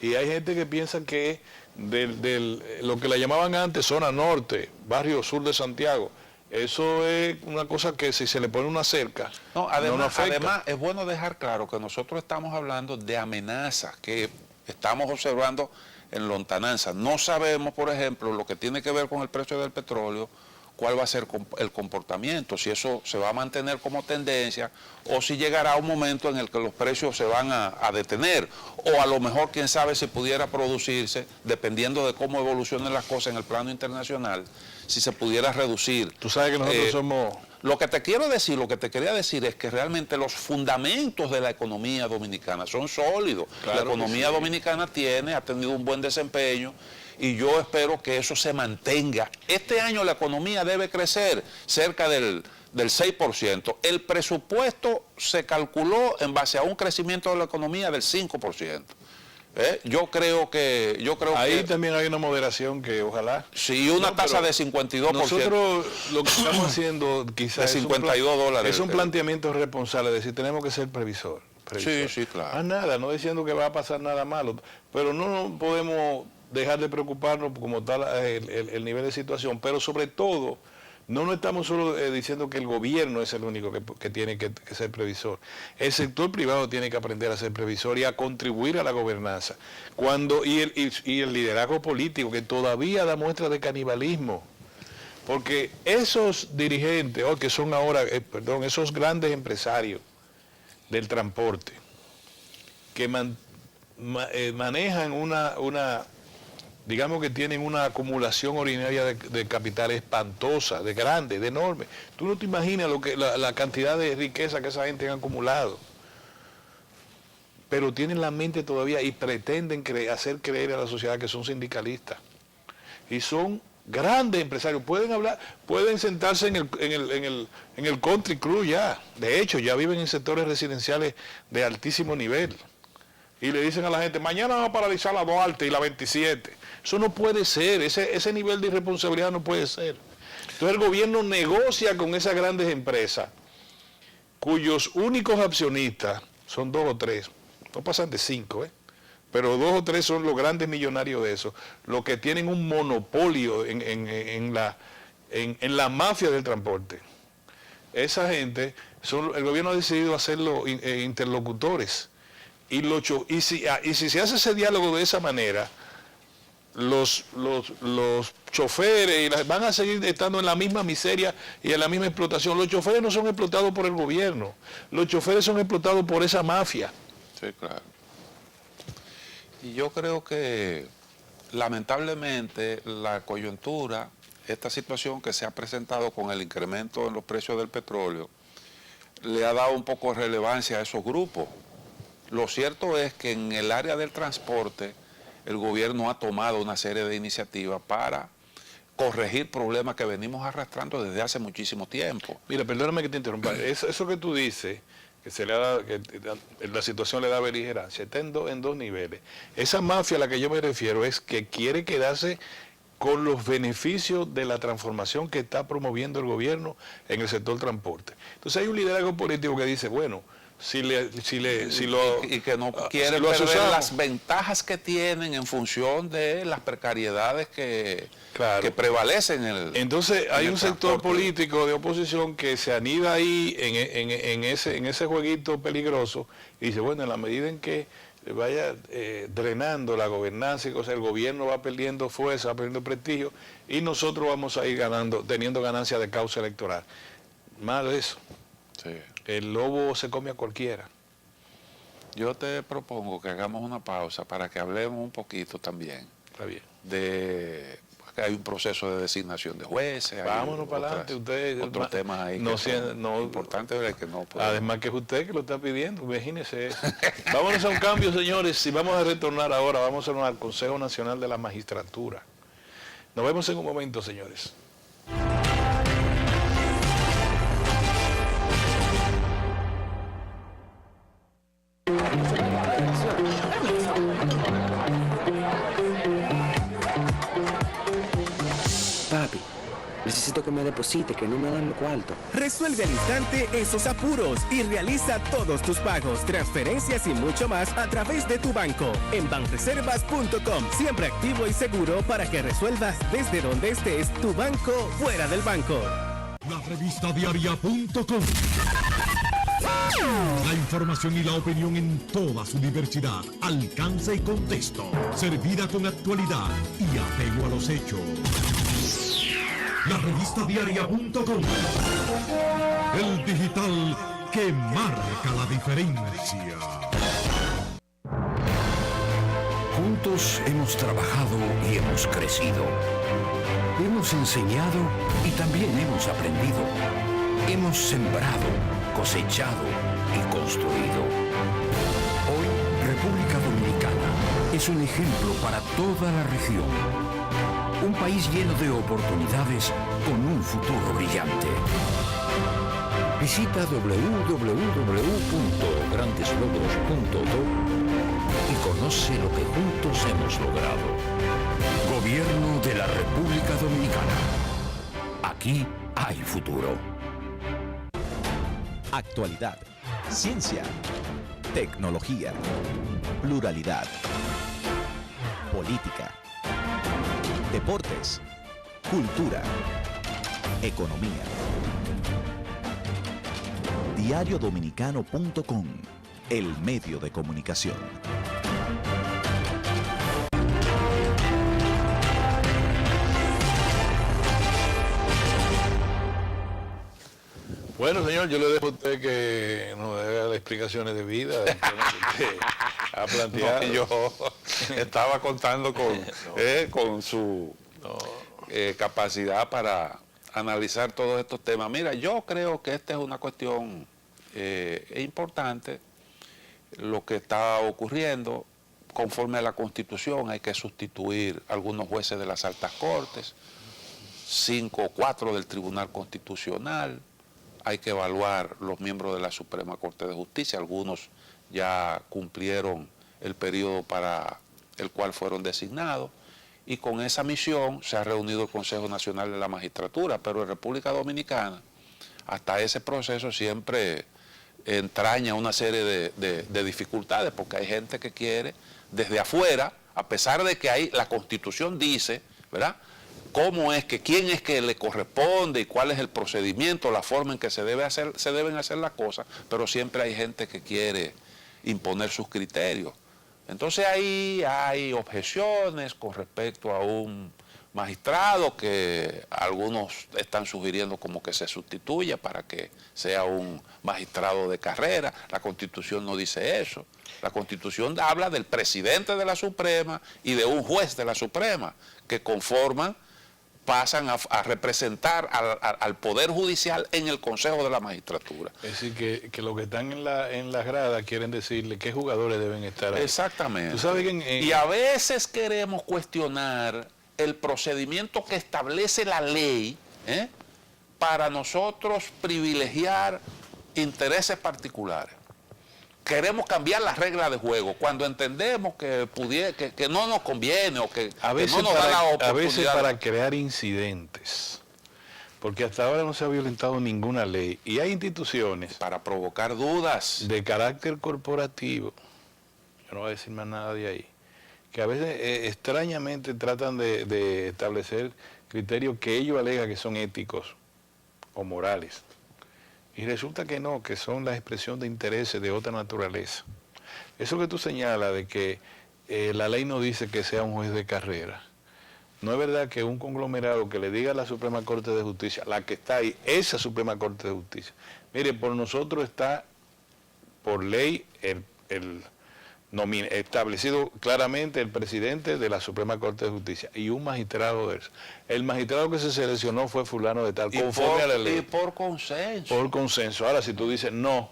Y hay gente que piensa que lo que le llamaban antes zona norte, barrio sur de Santiago, eso es una cosa que si se le pone una cerca, No, no nos afecta. además es bueno dejar claro que nosotros estamos hablando de amenazas que estamos observando en lontananza. No sabemos, por ejemplo, lo que tiene que ver con el precio del petróleo, cuál va a ser el comportamiento, si eso se va a mantener como tendencia o si llegará un momento en el que los precios se van a detener o a lo mejor, quién sabe, si pudiera producirse, dependiendo de cómo evolucionen las cosas en el plano internacional, si se pudiera reducir. Tú sabes que nosotros somos... Lo que te quería decir es que realmente los fundamentos de la economía dominicana son sólidos. Claro, la economía dominicana ha tenido un buen desempeño y yo espero que eso se mantenga. Este año la economía debe crecer cerca del 6%. El presupuesto se calculó en base a un crecimiento de la economía del 5%. Yo creo que... Ahí también hay una moderación que ojalá... Sí, una tasa de 52%. Nosotros lo que estamos haciendo quizás de $52. Es un planteamiento responsable, es decir, tenemos que ser previsor. Sí, claro. Nada, no diciendo que va a pasar nada malo, pero no podemos dejar de preocuparnos como tal el nivel de situación, pero sobre todo no estamos solo diciendo que el gobierno es el único que tiene que ser previsor. El sector privado tiene que aprender a ser previsor y a contribuir a la gobernanza. Y el liderazgo político, que todavía da muestra de canibalismo. Porque esos dirigentes, que son ahora, esos grandes empresarios del transporte, que manejan digamos que tienen una acumulación ordinaria de capital espantosa, de grande, de enorme. Tú no te imaginas la cantidad de riqueza que esa gente ha acumulado. Pero tienen la mente todavía y pretenden hacer creer a la sociedad que son sindicalistas. Y son grandes empresarios. Pueden sentarse en el country club ya. De hecho, ya viven en sectores residenciales de altísimo nivel. Y le dicen a la gente, mañana vamos a paralizar la Duarte y la 27. Eso no puede ser, ese nivel de irresponsabilidad no puede ser. Entonces el gobierno negocia con esas grandes empresas, cuyos únicos accionistas son 2 o 3, no pasan de 5, pero 2 o 3 son los grandes millonarios de eso, los que tienen un monopolio en la mafia del transporte. Esa gente, el gobierno ha decidido hacerlo interlocutores. Y si se hace ese diálogo de esa manera, los choferes van a seguir estando en la misma miseria y en la misma explotación. Los choferes no son explotados por el gobierno, los choferes son explotados por esa mafia. Sí, claro. Y yo creo que lamentablemente la coyuntura, esta situación que se ha presentado con el incremento en los precios del petróleo, le ha dado un poco de relevancia a esos grupos. Lo cierto es que en el área del transporte el gobierno ha tomado una serie de iniciativas para corregir problemas que venimos arrastrando desde hace muchísimo tiempo. Mira, perdóname que te interrumpa. Eso que tú dices, que la situación le da beligerancia, está en dos niveles. Esa mafia a la que yo me refiero es que quiere quedarse con los beneficios de la transformación que está promoviendo el gobierno en el sector transporte. Entonces hay un liderazgo político que dice, bueno, y que no quieren lo perder asociamos. las ventajas que tienen en función de las precariedades que prevalecen en el. Entonces hay en el un sector transporte. político de oposición que se anida ahí en ese jueguito peligroso y dice, bueno, en la medida en que vaya drenando la gobernanza y cosas, el gobierno va perdiendo fuerza, va perdiendo prestigio y nosotros vamos a ir teniendo ganancias de causa electoral. Mal eso. Sí. El lobo se come a cualquiera. Yo te propongo que hagamos una pausa para que hablemos un poquito también Está bien. de que hay un proceso de designación de jueces. Vámonos para adelante. Usted, otros temas ahí no, que son no, importantes que no podemos. Además que es usted que lo está pidiendo, imagínese eso. Vámonos a un cambio, señores. Si vamos a retornar ahora, vamos a irnos al Consejo Nacional de la Magistratura. Nos vemos en un momento, señores. Papi, necesito que me deposite, que no me dan los cuartos. Resuelve al instante esos apuros y realiza todos tus pagos, transferencias y mucho más a través de tu banco en banreservas.com. Siempre activo y seguro para que resuelvas desde donde estés tu banco fuera del banco. La revista diaria.com. La información y la opinión en toda su diversidad, alcance y contexto, servida con actualidad y apego a los hechos. La revista diaria.com. El digital que marca la diferencia. Juntos hemos trabajado y hemos crecido. Hemos enseñado y también hemos aprendido. Hemos sembrado, cosechado y construido. Hoy, República Dominicana es un ejemplo para toda la región. Un país lleno de oportunidades con un futuro brillante. Visita www.grandeslogros.do y conoce lo que juntos hemos logrado. Gobierno de la República Dominicana. Aquí hay futuro. Actualidad, ciencia, tecnología, pluralidad, política, deportes, cultura, economía. Diariodominicano.com, el medio de comunicación. Bueno, señor, yo le dejo a usted que nos dé las explicaciones de vida del tema que usted ha planteado. No, yo estaba contando con su capacidad para analizar todos estos temas. Mira, yo creo que esta es una cuestión importante. Lo que está ocurriendo, conforme a la Constitución, hay que sustituir algunos jueces de las altas cortes, 5 o 4 del Tribunal Constitucional. Hay que evaluar los miembros de la Suprema Corte de Justicia. Algunos ya cumplieron el periodo para el cual fueron designados. Y con esa misión se ha reunido el Consejo Nacional de la Magistratura. Pero en República Dominicana, hasta ese proceso siempre entraña una serie de dificultades, porque hay gente que quiere, desde afuera, a pesar de que la Constitución dice, ¿verdad?, quién es que le corresponde y cuál es el procedimiento, la forma en que se deben hacer las cosas, pero siempre hay gente que quiere imponer sus criterios. Entonces ahí hay objeciones con respecto a un magistrado que algunos están sugiriendo como que se sustituya para que sea un magistrado de carrera. La Constitución no dice eso. La Constitución habla del presidente de la Suprema y de un juez de la Suprema que pasan a representar al Poder Judicial en el Consejo de la Magistratura. Es decir, que los que están en la grada quieren decirle qué jugadores deben estar ahí. Exactamente. ¿Tú sabes que y a veces queremos cuestionar el procedimiento que establece la ley para nosotros privilegiar intereses particulares. Queremos cambiar las reglas de juego cuando entendemos que no nos conviene o que no nos da la oportunidad. A veces para crear incidentes. porque hasta ahora no se ha violentado ninguna ley. Y hay instituciones Para provocar dudas. de carácter corporativo, yo no voy a decir más nada de ahí, que a veces extrañamente tratan de establecer criterios que ellos alegan que son éticos o morales. Y resulta que no, que son la expresión de intereses de otra naturaleza. Eso que tú señalas de que la ley no dice que sea un juez de carrera. No es verdad que un conglomerado que le diga a la Suprema Corte de Justicia, la que está ahí, esa Suprema Corte de Justicia, mire, por nosotros está por ley establecido claramente el presidente de la Suprema Corte de Justicia y un magistrado de eso. El magistrado que se seleccionó fue fulano de tal, conforme a la ley. Y por consenso. Por consenso. Ahora, si tú dices, no,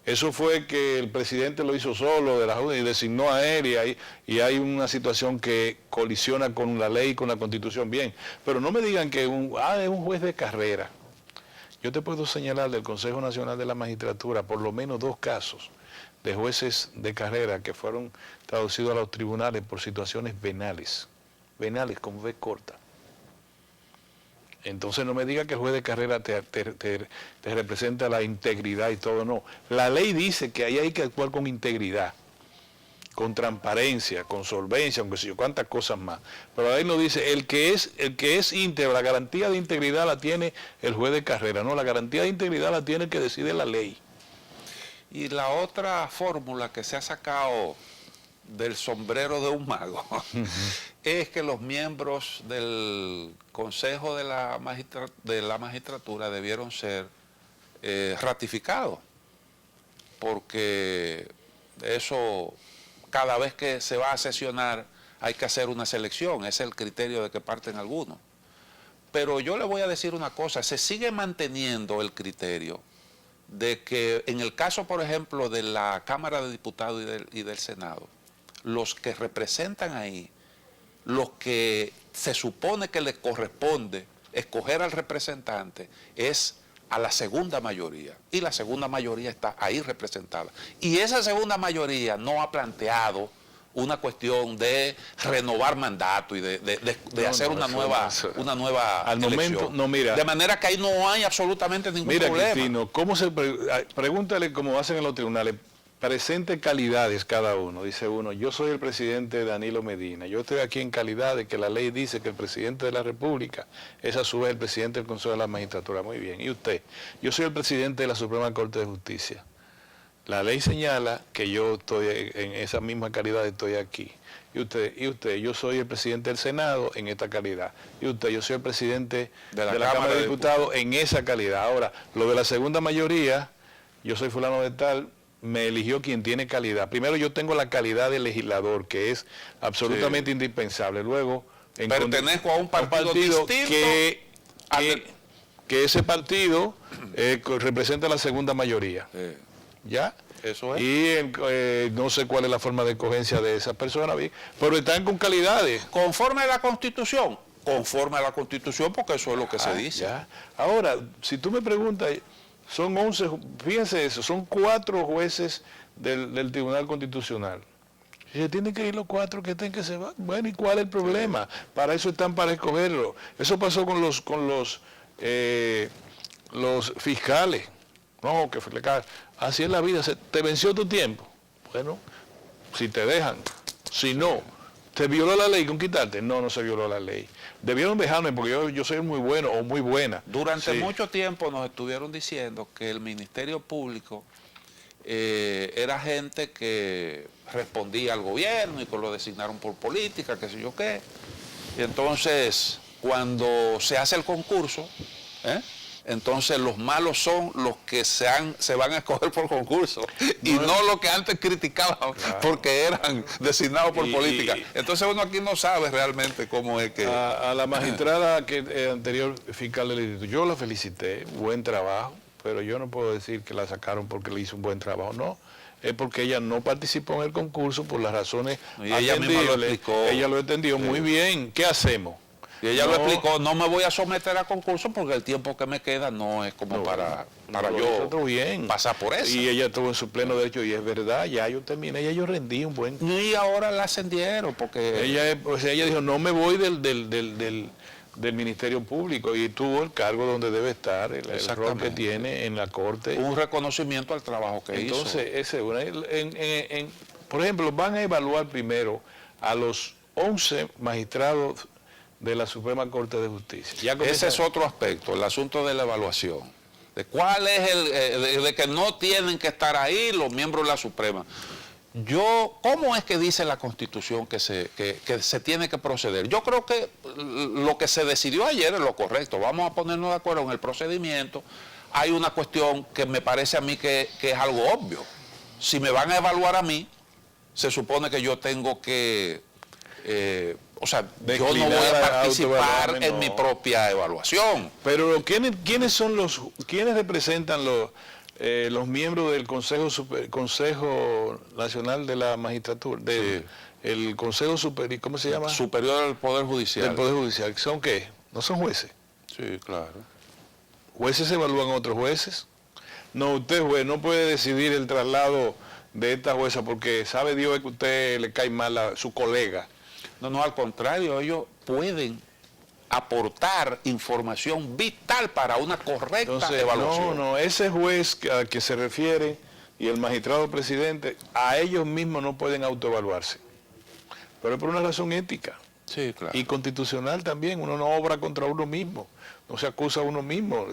eso fue que el presidente lo hizo solo de la Junta y designó a él y hay una situación que colisiona con la ley y con la Constitución, bien. Pero no me digan que es un juez de carrera. Yo te puedo señalar del Consejo Nacional de la Magistratura por lo menos 2 casos de jueces de carrera que fueron traducidos a los tribunales por situaciones venales con V corta. Entonces no me diga que el juez de carrera te representa la integridad y todo, no. La ley dice que ahí hay que actuar con integridad, con transparencia, con solvencia, aunque sé yo, cuántas cosas más. Pero la ley no dice, el que es íntegro, la garantía de integridad la tiene el juez de carrera, no, la garantía de integridad la tiene el que decide la ley. Y la otra fórmula que se ha sacado del sombrero de un mago es que los miembros del Consejo de la Magistratura debieron ser ratificados, porque eso, cada vez que se va a sesionar hay que hacer una selección, ese es el criterio de que parten algunos. Pero yo le voy a decir una cosa, se sigue manteniendo el criterio de que en el caso, por ejemplo, de la Cámara de Diputados y del Senado, los que representan ahí, los que se supone que les corresponde escoger al representante es a la segunda mayoría, y la segunda mayoría está ahí representada. Y esa segunda mayoría no ha planteado una cuestión de renovar mandato y de hacer una nueva al elección. momento, no, mira. De manera que ahí no hay absolutamente ningún problema. Mira, Cristino, pregúntale cómo hacen en los tribunales, presente calidades cada uno. Dice uno, yo soy el presidente Danilo Medina, yo estoy aquí en calidad de que la ley dice que el presidente de la República es a su vez el presidente del Consejo de la Magistratura. Muy bien. ¿Y usted? Yo soy el presidente de la Suprema Corte de Justicia. La ley señala que yo estoy en esa misma calidad, estoy aquí. Y usted, yo soy el presidente del Senado en esta calidad. Y usted, yo soy el presidente de la Cámara de Diputados en esa calidad. Ahora, lo de la segunda mayoría, yo soy fulano de tal, me eligió quien tiene calidad. Primero yo tengo la calidad de legislador, que es absolutamente indispensable. Luego, pertenezco a un partido distinto que ese partido representa la segunda mayoría. ¿Ya? Eso es. Y no sé cuál es la forma de escogencia de esas personas, pero están con calidades. Conforme a la Constitución. Conforme a la Constitución, porque eso es lo que se dice. Ya. Ahora, si tú me preguntas, son 11, fíjense eso, son 4 jueces del Tribunal Constitucional. Y se tienen que ir los 4 que estén que se van. Bueno, ¿y cuál es el problema? Para eso están, para escogerlo. Eso pasó con los fiscales. No, que así es la vida, te venció tu tiempo. Bueno, si te dejan, si no, ¿te violó la ley con quitarte? No, no se violó la ley. Debieron dejarme porque yo soy muy bueno o muy buena. Durante mucho tiempo nos estuvieron diciendo que el Ministerio Público era gente que respondía al gobierno y que lo designaron por política, qué sé yo qué. Y entonces, cuando se hace el concurso, entonces los malos son los que se van a escoger por concurso y no los que antes criticaban porque eran designados por política. Entonces uno aquí no sabe realmente cómo es que... A la magistrada anterior fiscal del distrito, yo la felicité, buen trabajo, pero yo no puedo decir que la sacaron porque le hizo un buen trabajo, no. Es porque ella no participó en el concurso por las razones atendibles. Ella lo entendió muy bien. ¿Qué hacemos? Y ella lo explicó, no me voy a someter a concurso porque el tiempo que me queda no es como para yo pasar por eso. Y ella estuvo en su pleno derecho y es verdad, ya yo terminé, yo rendí un buen... Y ahora la ascendieron porque... Ella dijo, no me voy del del Ministerio Público y tuvo el cargo donde debe estar, el rol que Exactamente. tiene en la Corte. Un reconocimiento al trabajo que hizo. Entonces, por ejemplo, van a evaluar primero a los 11 magistrados de la Suprema Corte de Justicia. Ese es otro aspecto, el asunto de la evaluación. De cuál es de que no tienen que estar ahí los miembros de la Suprema. ¿Cómo es que dice la Constitución que se tiene que proceder? Yo creo que lo que se decidió ayer es lo correcto. Vamos a ponernos de acuerdo en el procedimiento. Hay una cuestión que me parece a mí que es algo obvio. Si me van a evaluar a mí, se supone que yo tengo que... yo no voy a participar en mi propia evaluación. Pero ¿quiénes representan los miembros del Consejo Nacional de la Magistratura? El Consejo Superior, ¿cómo se llama? Superior al Poder Judicial. Del Poder Judicial. ¿Son qué? ¿No son jueces? Sí, claro. ¿Jueces evalúan a otros jueces? No, usted juez no puede decidir el traslado de esta jueza porque sabe Dios que a usted le cae mal a su colega. No, al contrario, ellos pueden aportar información vital para una correcta evaluación. No, ese juez al que se refiere y el magistrado presidente, a ellos mismos no pueden autoevaluarse. Pero es por una razón ética. Sí, claro. Y constitucional también, uno no obra contra uno mismo, no se acusa a uno mismo.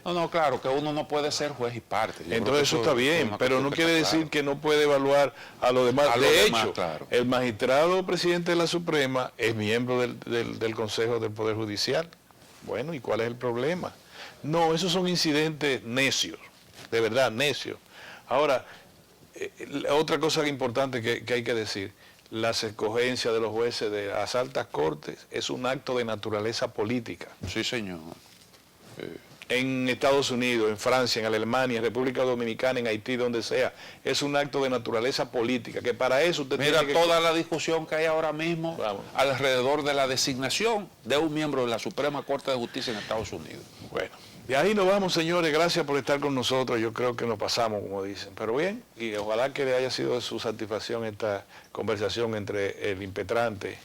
No, claro, que uno no puede ser juez y parte. Entonces eso está bien, pero no quiere decir que no puede evaluar a los demás. De hecho, claro, el magistrado presidente de la Suprema es miembro del Consejo del Poder Judicial. Bueno, ¿y cuál es el problema? No, esos son incidentes necios, de verdad, necios. Ahora, otra cosa importante que hay que decir, las escogencias de los jueces de las altas cortes es un acto de naturaleza política. Sí, señor. En Estados Unidos, en Francia, en Alemania, en República Dominicana, en Haití, donde sea, es un acto de naturaleza política, que para eso usted Mira tiene que... toda la discusión que hay ahora mismo alrededor de la designación de un miembro de la Suprema Corte de Justicia en Estados Unidos. Bueno, y ahí nos vamos, señores, gracias por estar con nosotros, yo creo que nos pasamos, como dicen, pero bien, y ojalá que le haya sido de su satisfacción esta conversación entre el impetrante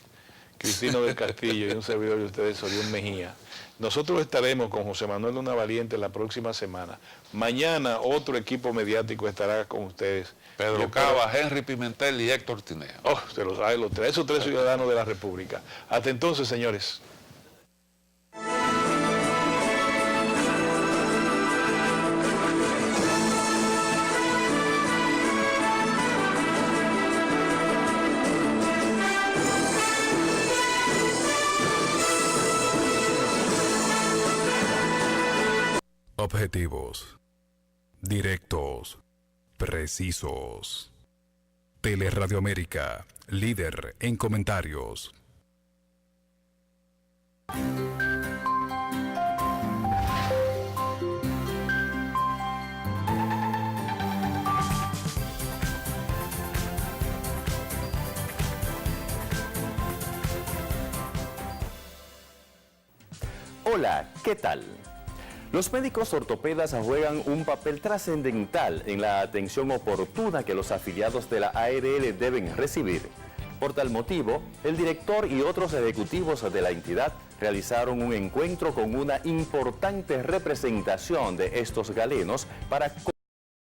Cristino del Castillo y un servidor de ustedes, Orión Mejía. Nosotros estaremos con José Manuel Luna Valiente la próxima semana. Mañana otro equipo mediático estará con ustedes. Pedro Cava, Henry Pimentel y Héctor Tineo. Oh, se lo sabe los tres, esos tres ciudadanos de la República. Hasta entonces, señores. Objetivos, directos, precisos. Teleradio América, líder en comentarios. Hola, ¿qué tal? Los médicos ortopedas juegan un papel trascendental en la atención oportuna que los afiliados de la ARL deben recibir. Por tal motivo, el director y otros ejecutivos de la entidad realizaron un encuentro con una importante representación de estos galenos para